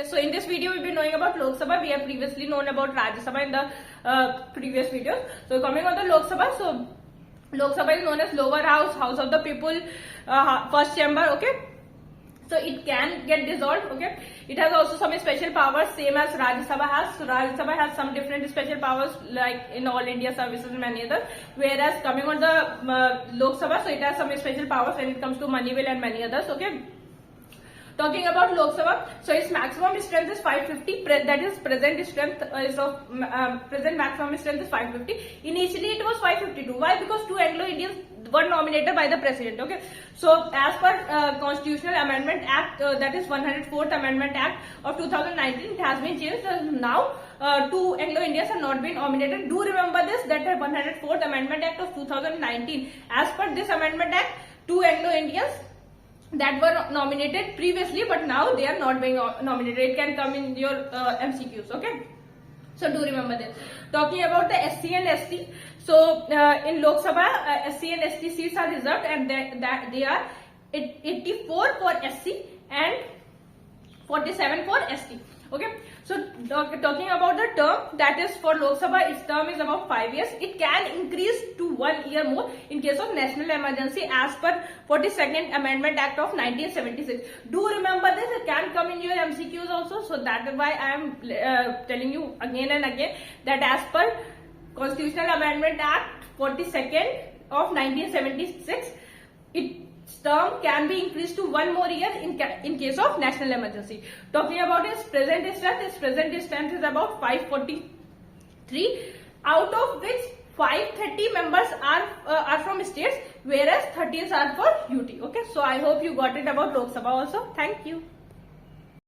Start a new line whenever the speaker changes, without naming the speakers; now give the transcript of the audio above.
So in this video, we'll be knowing about Lok Sabha. We have previously known about Rajya Sabha in the previous videos. So coming on the Lok Sabha, so Lok Sabha is known as lower house, house of the people, first chamber. Okay, so it can get dissolved. Okay, it has also some special powers, same as Rajya Sabha has. So Rajya Sabha has some different special powers, like in All India Services and many others. Whereas coming on the Lok Sabha, so it has some special powers when it comes to money bill and many others. Okay. Talking about Lok Sabha, so its maximum strength is 550. That is present strength is of present maximum strength is 550. Initially it was 552. Why? Because two Anglo-Indians were nominated by the president. Okay, so as per Constitutional Amendment Act, that is 104th Amendment Act of 2019, it has been changed. Now two Anglo-Indians have not been nominated. Do remember this, that the 104th Amendment Act of 2019. As per this Amendment Act, two Anglo-Indians that were nominated previously, but now they are not being nominated. It can come in your MCQs. Okay, so do remember this. Talking about the SC and ST, so in Lok Sabha, SC and ST seats are reserved, and they are 84 for SC and 47 for ST. Okay, so talking about the term, that is for Lok Sabha, its term is about 5 years. It can increase to 1 year more in case of national emergency as per 42nd Amendment Act of 1976. Do remember this, it can come in your MCQs also. So that is why I am telling you again and again that as per Constitutional Amendment Act 42nd of 1976, its term can be increased to 1 more year in case of national emergency. Talking about its present strength is about 543, out of which 530 members are from states, whereas 13 are for UT. Okay, so I hope you got it about Lok Sabha also. Thank you.